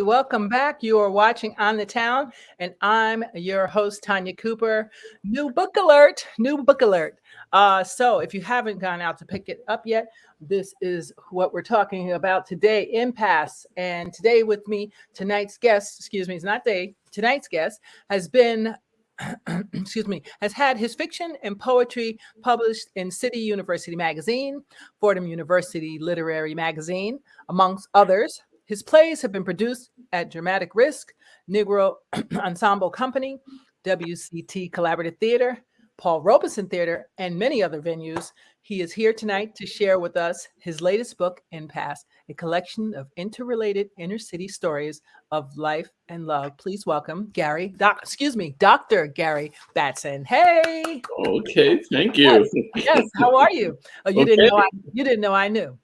welcome back. You are watching On the Town, and I'm your host, Tanya Cooper. New book alert, new book alert. So if you haven't gone out to pick it up yet, this is what we're talking about today, Impasse. And today with me, tonight's guest, excuse me, it's not day, tonight's guest has been excuse me, has had his fiction and poetry published in City University Magazine, Fordham University Literary Magazine, amongst others. His plays have been produced at Dramatic Risk, Negro Ensemble Company, WCT Collaborative Theater, Paul Robeson Theater, and many other venues. He is here tonight to share with us his latest book, Impasse, a collection of interrelated inner city stories of life and love. Please welcome Dr. Gary Batson. Hey. Okay, thank you. Yes. How are you? Oh, you Okay. didn't know I knew.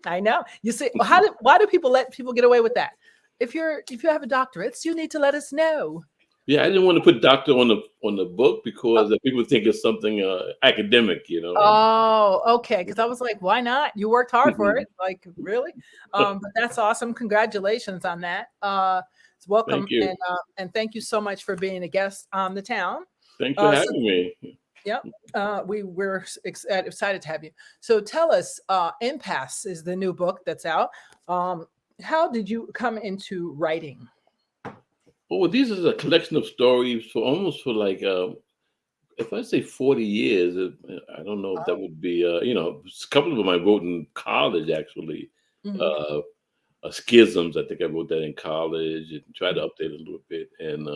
I know. You see, why do people let people get away with that? If you have a doctorate, you need to let us know. Yeah, I didn't want to put doctor on the book because people think it's something academic, you know. Oh, okay. Because I was like, why not? You worked hard for it. Like, really? But that's awesome. Congratulations on that. Welcome. Thank you. And thank you so much for being a guest on the town. Thanks for having me. Yep. We're excited to have you. So tell us, Impasse is the new book that's out. How did you come into writing? Oh, these is a collection of stories for like if I say 40 years, I don't know if that would be a couple of them I wrote in college actually. Schisms, I think I wrote that in college and tried to update it a little bit, and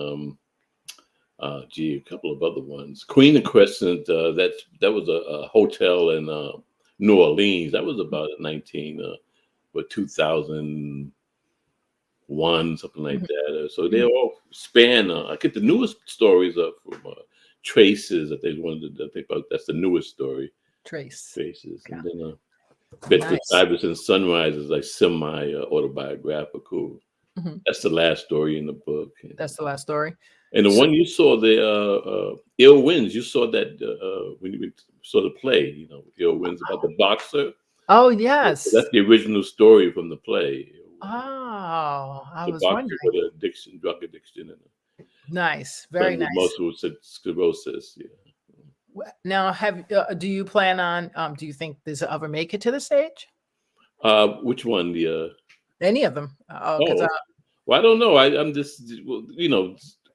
a couple of other ones. Queen and Crescent, that was a hotel in New Orleans. That was about 2001, something like that. So they all span. I get the newest stories up from Traces that they wanted to think about. That's the newest story. Traces, and then Bedford Stuyvesant Sunrise is like semi autobiographical. That's the last story in the book. That's the last story. And the one you saw, the Ill Winds, you saw that when you saw the play, Ill Winds about the boxer. Oh, yes. So that's the original story from the play. Oh, I was wondering. With drug addiction. Nice. Very nice. Multiple sclerosis, yeah. Now, do you plan on, do you think this will ever make it to the stage? Which one? Any of them. Well, I don't know. I'm just,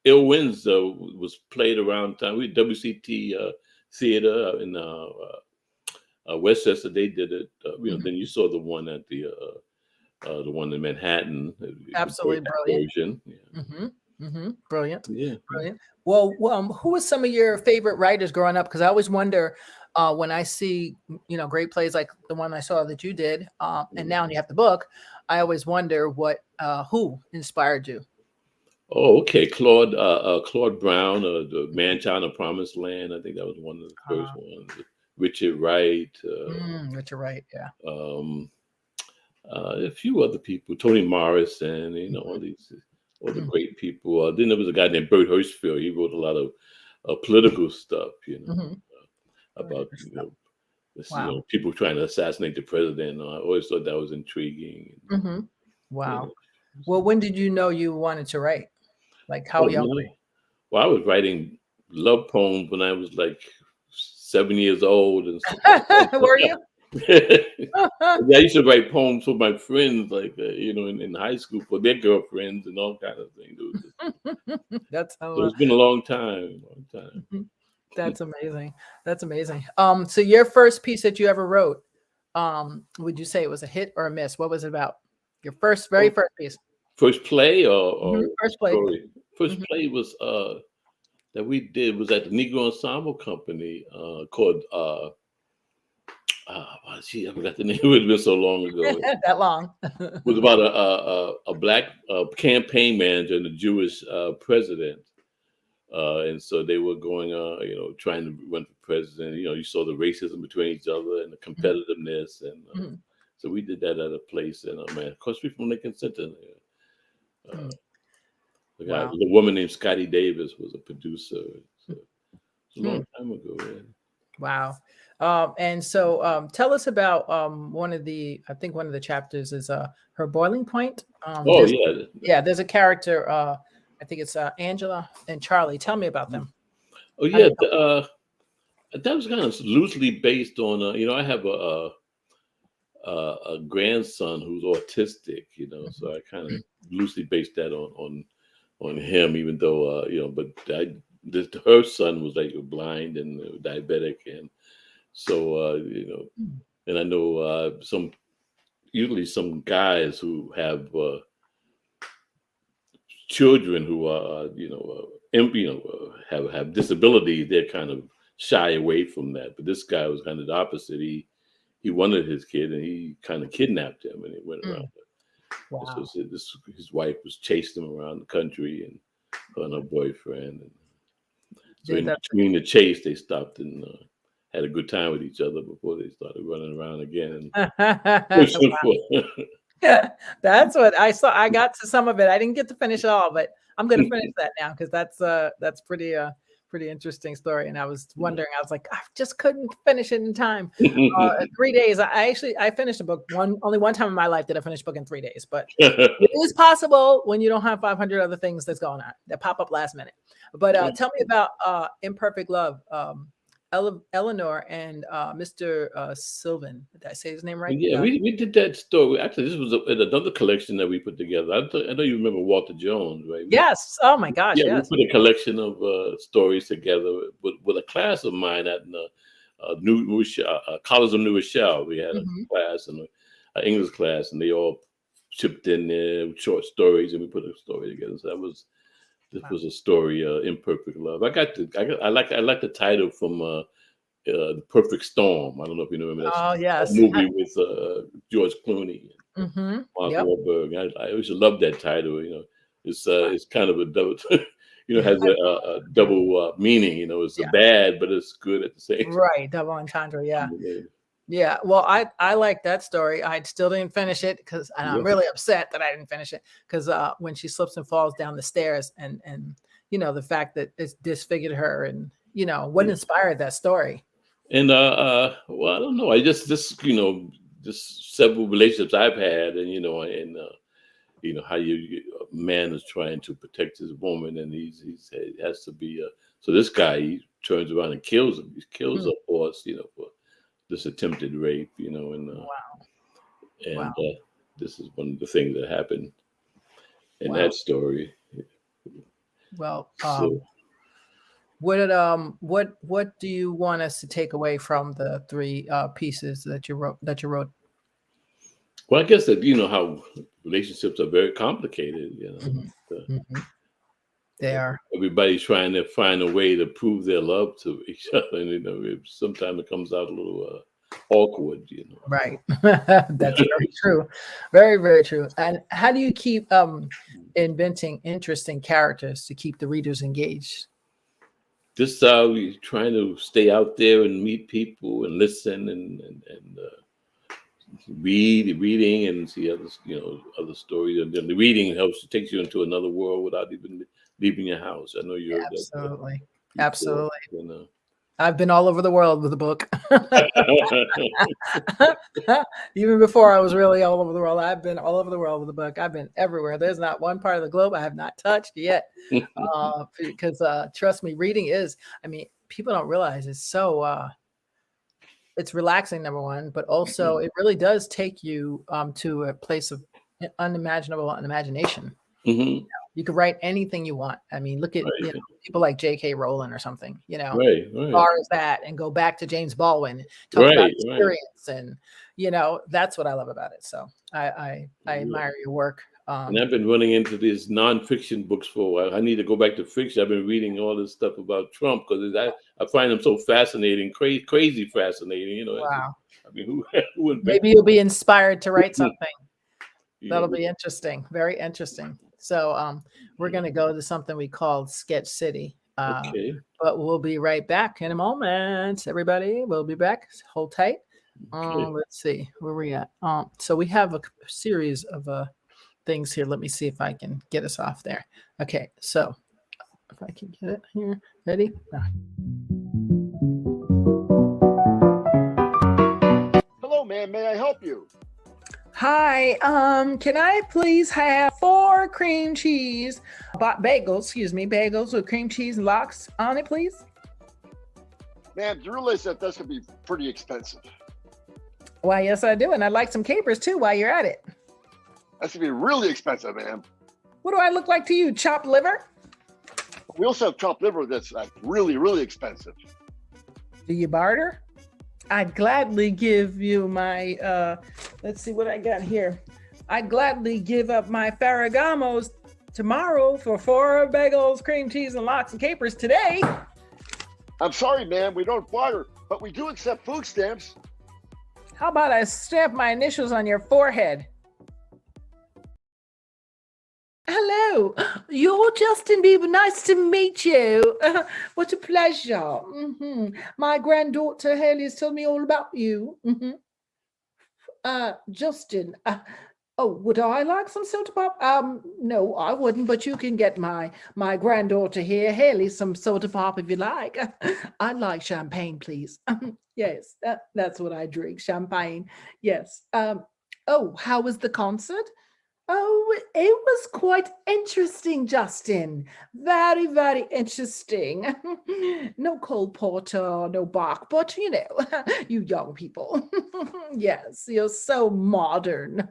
Ill Winds was played around time. We WCT Theater in Westchester. They did it. Then you saw the one at the one in Manhattan. Absolutely brilliant. Version. Yeah. Brilliant. Yeah. Brilliant. Well, who were some of your favorite writers growing up? Because I always wonder when I see, great plays like the one I saw that you did, and now you have the book. I always wonder who inspired you. Oh, okay. Claude Brown, the Man Child of Promised Land. I think that was one of the first ones. Richard Wright. Richard Wright, yeah. A few other people, Toni Morrison, all the great people. Then there was a guy named Bert Hirschfeld. He wrote a lot of political stuff, about people trying to assassinate the president. I always thought that was intriguing. Wow. Well, when did you know you wanted to write? Like how young? Well, I was writing love poems when I was like 7 years old. And Were you? I used to write poems for my friends, like in high school for their girlfriends and all kind of things. That's how. So it's been a long time. That's amazing. That's amazing. So your first piece that you ever wrote, would you say it was a hit or a miss? What was it about? Your very first piece. First play or first play. Story? First play was that we did was at the Negro Ensemble Company called I forgot the name. It had been so long ago. That long. It was about a black campaign manager and a Jewish president. And so they were going trying to run for president. You saw the racism between each other and the competitiveness. And so we did that at a place. And of course, we're from Lincoln Center. The woman named Scotty Davis was a producer. So it's a long time ago. Man. Wow. And so tell us about one of the, I think one of the chapters is her boiling point. Oh yeah. Yeah, there's a character, I think it's Angela and Charlie. Tell me about them. Oh How yeah. they come. That was kind of loosely based on. I have a grandson who's autistic. So I kind of loosely based that on him. Even though but her son was like blind and diabetic, and so and I know usually some guys who have children who are have disabilities. They're kind of shy away from that, but this guy was kind of the opposite. He wanted his kid, and he kind of kidnapped him, and he went around. Wow. So his wife was chasing him around the country, and her and her boyfriend. And so Yeah, in between the chase, they stopped and had a good time with each other before they started running around again. That's what I saw. I got to some of it. I didn't get to finish it all, but I'm going to finish that now because that's pretty interesting story. And I was wondering, I was like, I just couldn't finish it in time. 3 days. I finished a book only one time in my life did I finish a book in 3 days, but it is possible when you don't have 500 other things that's going on that pop up last minute. But tell me about Imperfect Love. Eleanor and Mr. Sylvan. Did I say his name right? Yeah, we did that story. Actually, this was in another collection that we put together. I know you remember Walter Jones, right? Yes. Oh my gosh. Yeah, we Yes. put a collection of stories together with a class of mine at New Rochelle, College of New Rochelle. We had a class and an English class, and they all chipped in there with short stories, and we put a story together. So this was a story, Imperfect Love. I like the title from The Perfect Storm. I don't know if you remember Oh that yes. movie with George Clooney and Mark Yep. Wahlberg. I always love that title. It's kind of a double, has a double meaning. It's a bad, but it's good at the same Right. Double entendre. Yeah. time. Yeah. Well, I like that story. I still didn't finish it because I'm really upset that I didn't finish it because when she slips and falls down the stairs and the fact that it's disfigured her and what inspired that story. And well, I don't know. I just several relationships I've had, and how a man is trying to protect his woman, and he has to be. So this guy, he turns around and kills him. He kills her boss, for this attempted rape, and Wow. this is one of the things that happened in Wow. that story. Well, So what do you want us to take away from the three pieces that you wrote? well, I guess that how relationships are very complicated. They are. Everybody's trying to find a way to prove their love to each other, and sometimes it comes out a little awkward. Right. That's very true. Very, very true. And how do you keep inventing interesting characters to keep the readers engaged? Just we trying to stay out there and meet people and listen and reading and see other stories, and then the reading takes you into another world without even leaving your house. I know you heard Absolutely. that. Absolutely. I've been all over the world with a book. Even before I was really all over the world, I've been all over the world with a book. I've been everywhere. There's not one part of the globe I have not touched yet. Because trust me, reading is, people don't realize it's so, it's relaxing, number one, but also it really does take you to a place of unimaginable imagination. You could write anything you want. Look at people like J.K. Rowling or something. Right. Far as that, and go back to James Baldwin, talk about experience, and that's what I love about it. So I admire your work. And I've been running into these nonfiction books for a while. I need to go back to fiction. I've been reading all this stuff about Trump because I find them so fascinating, crazy fascinating. Wow. Who would maybe you'll be inspired to write something. That'll be interesting. Very interesting. So we're going to go to something we call Sketch City. Okay. But we'll be right back in a moment, everybody. We'll be back. Hold tight. Okay. Let's see where we at. So we have a series of things here. Let me see if I can get us off there. Okay, so if I can get it here. Ready? Hello, ma'am. May I help you? Hi, can I please have 4 cream cheese bagels with cream cheese and lox on it, please? Ma'am, do you realize that that's going to be pretty expensive? Why, yes, I do. And I'd like some capers too while you're at it. That's going to be really expensive, ma'am. What do I look like to you? Chopped liver? We also have chopped liver that's really, really expensive. Do you barter? I'd gladly give you my, let's see what I got here. I'd gladly give up my Ferragamos tomorrow for 4 bagels, cream cheese, and lox and capers today. I'm sorry, ma'am, we don't barter, but we do accept food stamps. How about I stamp my initials on your forehead? Hello, you're Justin Bieber. Nice to meet you. What a pleasure. My granddaughter Haley has told me all about you. Justin, would I like some soda pop? No, I wouldn't, but you can get my granddaughter here, Haley, some soda pop if you like. I'd like champagne, please. Yes, that's what I drink, champagne. Yes. How was the concert? Oh, it was quite interesting, Justin. Very, very interesting. No Cole Porter, no Bach, but you young people. Yes, you're so modern.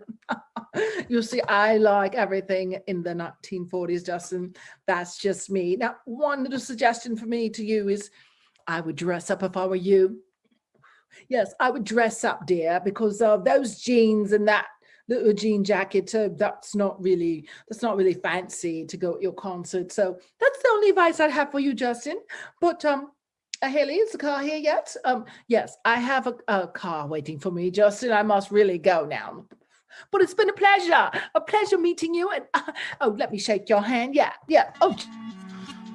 You see, I like everything in the 1940s, Justin. That's just me. Now, one little suggestion for me to you is I would dress up if I were you. Yes, I would dress up, dear, because of those jeans and that little jean jacket, that's not really fancy to go at your concert. So that's the only advice I'd have for you, Justin. But Haley, is the car here yet? Yes, I have a car waiting for me, Justin. I must really go now. But it's been a pleasure meeting you. And let me shake your hand. Yeah. Oh,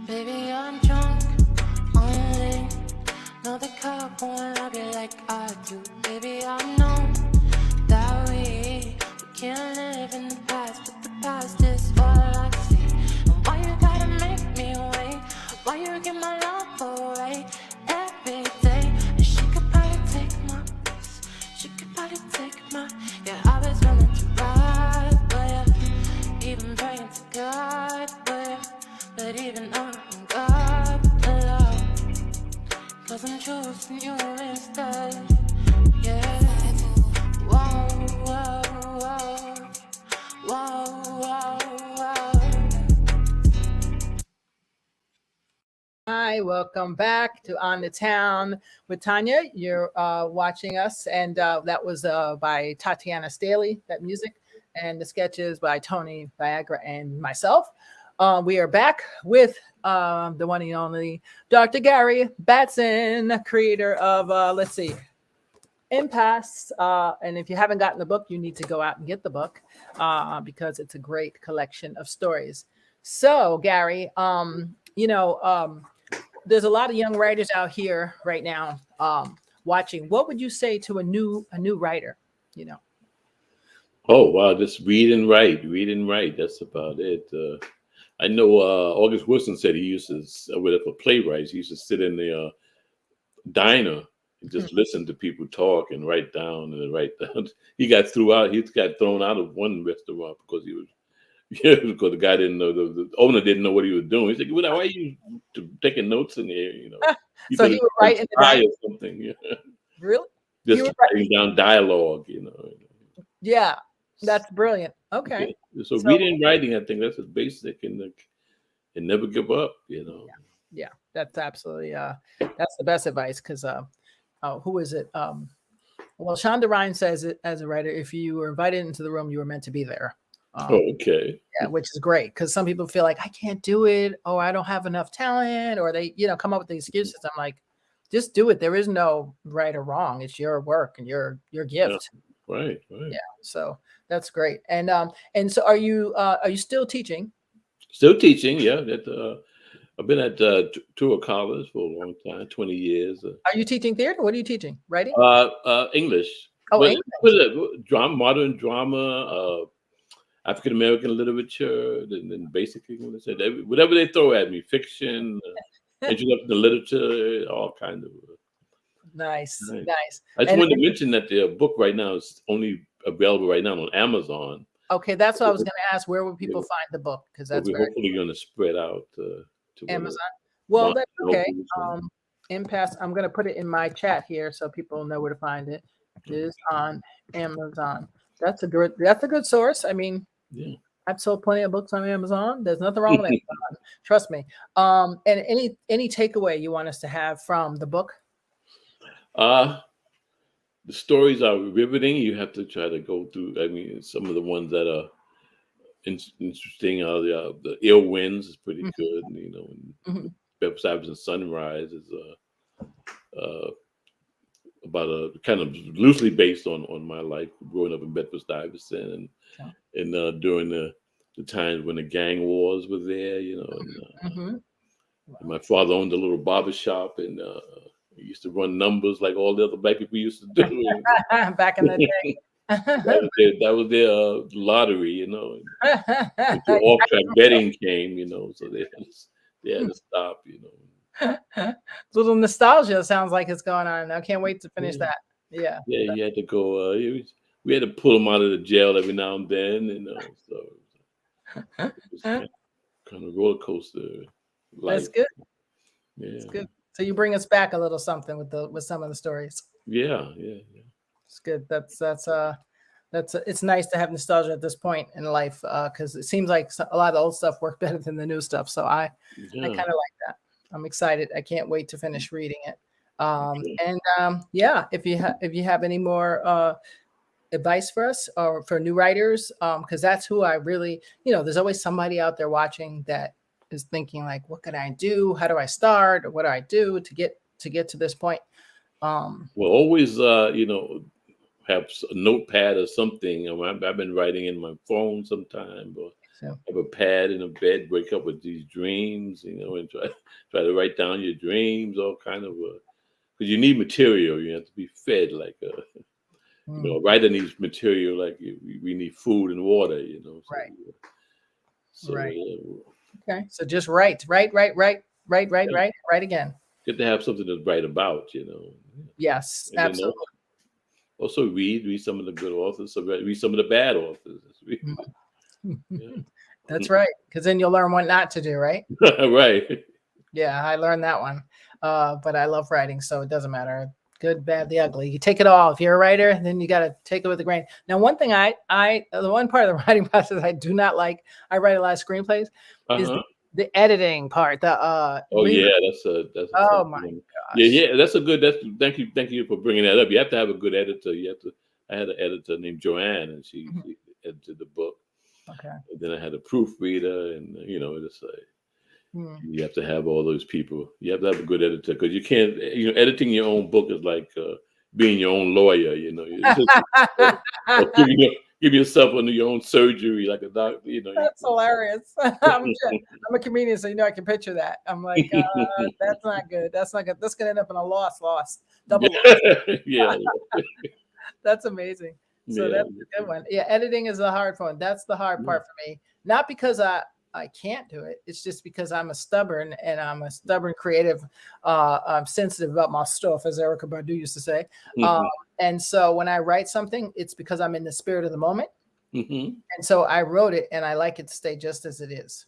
baby, I'm drunk only. No, the cup won't love you like I do. Baby, I know that we can't live in the past, but the past is all I see. And why you gotta make me wait? Why you give my love away every day? And she could probably take my place. She could probably take my. Yeah, I was willing to ride, but yeah, even praying to God, but even knowing God alone, 'cause I'm choosing you instead. Yeah. Whoa, whoa, whoa, whoa, whoa, whoa. Hi, welcome back to On the Town with Tanya. You're watching us, and that was by Tatiana Staley, that music, and the sketches by Tony Viagra and myself. We are back with the one and only Dr. Gary Batson, creator of, IMPASSE. And if you haven't gotten the book, you need to go out and get the book because it's a great collection of stories. So, Gary, there's a lot of young writers out here right now watching. What would you say to a new writer? Oh wow, just read and write. That's about it. I know August Wilson said he used to, for playwrights, he used to sit in the diner and just listen to people talk and write down. He got thrown out of one restaurant because he was. Yeah, because the guy didn't know, the owner didn't know what he was doing. He said, "Why are you taking notes in here?" So he would write in the or something. Yeah. Really? Just writing down dialogue. Yeah, that's brilliant. Okay. Yeah. So reading and writing, I think that's as basic, and never give up. Yeah, that's absolutely that's the best advice because who is it? Well, Shonda Rhimes says it as a writer: if you were invited into the room, you were meant to be there. Okay. Yeah, which is great because some people feel like I can't do it, or I don't have enough talent, or they, come up with the excuses. I'm like, just do it. There is no right or wrong. It's your work and your gift. Yeah. Right. Yeah. So that's great. And so are you still teaching? Still teaching. Yeah. I've been at Tour College for a long time, 20 years. Are you teaching theater? What are you teaching? Writing? English. Oh, English. Drama, modern drama, African American literature, and then basic English. Whatever they throw at me, fiction, introduction to literature, all kinds of. Nice. Nice. Nice. I just And wanted to mention that the book right now is only available right now on Amazon. okay, that's what I was going to ask. Where would people find the book? Because But that's we're very hopefully going to spread out to Amazon. Well, that's okay. hopefully Impasse. I'm going to put it in my chat here so people know where to find it. It is on Amazon. That's a good source. I mean, yeah. I've sold plenty of books on Amazon. There's nothing wrong with Amazon. Trust me. And any takeaway you want us to have from the book? The stories are riveting. You have to try to go through. I mean, some of the ones that are interesting are the Ill Winds is pretty good. You know, and Bedford Stuyvesant Sunrise is about a kind of loosely based on my life growing up in Bedford Stuyvesant and during the times when the gang wars were there. You know, and my father owned a little barber shop and. He used to run numbers like all the other black people used to do. Back in the day. that was their lottery, you know. Off-track betting came, you know, so they had to stop, you know. Little nostalgia sounds like it's going on. I can't wait to finish that. Yeah. Yeah, he had to go. We had to pull him out of the jail every now and then, you know. So it was kind of roller coaster life. That's good. Yeah. That's good. So you bring us back a little something with some of the stories. Yeah. It's good. It's nice to have nostalgia at this point in life because it seems like a lot of the old stuff worked better than the new stuff. So I kind of like that. I'm excited. I can't wait to finish reading it. If you have any more advice for us or for new writers, because that's who I really, there's always somebody out there watching that is thinking like, what can I do? How do I start? Or what do I do to get to this point? Well, always, have a notepad or something. I've been writing in my phone sometime, or have a pad in a bed, wake up with these dreams, and try to write down your dreams, all kind of, because you need material. You have to be fed like a writer needs material like we need food and water, So, right. So, right. Yeah. Okay, so just write again. Good to have something to write about, Yes, and absolutely. Also read some of the good authors, read some of the bad authors. That's right, because then you'll learn what not to do, right? Right. Yeah, I learned that one. But I love writing, so it doesn't matter. Good, bad, the ugly. You take it all. If you're a writer, then you got to take it with a grain. Now, one thing the one part of the writing process I do not like, I write a lot of screenplays, is the editing part. That's oh my gosh. Yeah, that's a good. Thank you for bringing that up. You have to have a good editor. I had an editor named Joanne, and she edited the book. Okay. And then I had a proofreader, and it's like. You have to have all those people. You have to have a good editor because you can't. Editing your own book is like being your own lawyer. Give yourself under your own surgery like a doctor. That's hilarious. I'm a comedian, so I can picture that. I'm like, that's not good. That's not good. That's gonna end up in a loss, double loss. Yeah. That's amazing. So that's a good one. Yeah, editing is the hard one. That's the hard part for me. Not because I can't do it. It's just because I'm a stubborn creative. I'm sensitive about my stuff, as Erykah Badu used to say. And so when I write something, it's because I'm in the spirit of the moment. And so I wrote it, and I like it to stay just as it is.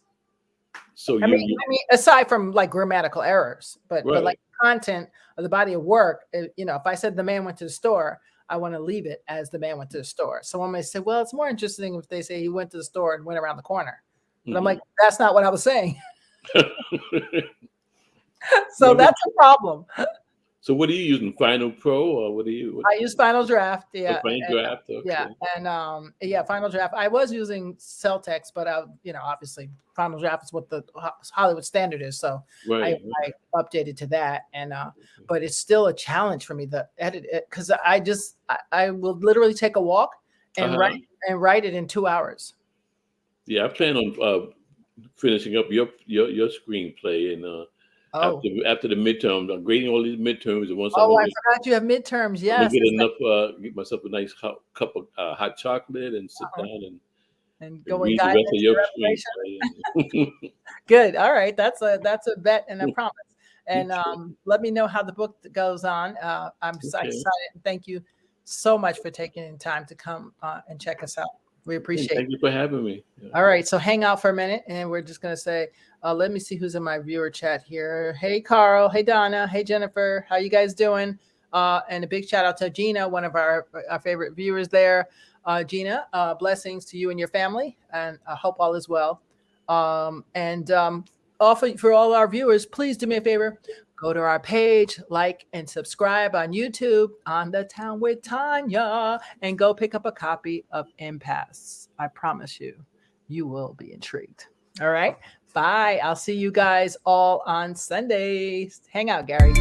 So I mean, aside from like grammatical errors, but like content of the body of work, if I said the man went to the store, I want to leave it as the man went to the store. Someone may say, well, it's more interesting if they say he went to the store and went around the corner. But I'm like, that's not what I was saying. So that's a problem. So what are you using? Final Pro or what are you? I use Final Draft. Yeah. Final Draft. Okay. Yeah. And Final Draft. I was using Celtex, but obviously Final Draft is what the Hollywood standard is. So I updated to that. And but it's still a challenge for me to edit it because I will literally take a walk and write it in 2 hours. Yeah, I plan on finishing up your screenplay and after the midterms. I'm grading all these midterms. And once I forgot you have midterms. Yes, get myself a nice cup of hot chocolate and sit down and go read and dive into your screenplay. Good. All right, that's a bet and a promise. And let me know how the book goes on. I'm so excited. Thank you so much for taking time to come and check us out. We appreciate it. Thank you for having me. Yeah. All right. So hang out for a minute and we're just going to say, let me see who's in my viewer chat here. Hey, Carl. Hey, Donna. Hey, Jennifer. How you guys doing? And a big shout out to Gina, one of our favorite viewers there. Gina, blessings to you and your family. And I hope all is well. For all our viewers, please do me a favor. Go to our page, like and subscribe on YouTube on the Town with Tanya, and go pick up a copy of Impasse. I promise you, you will be intrigued. All right. Bye. I'll see you guys all on Sunday. Hang out, Gary.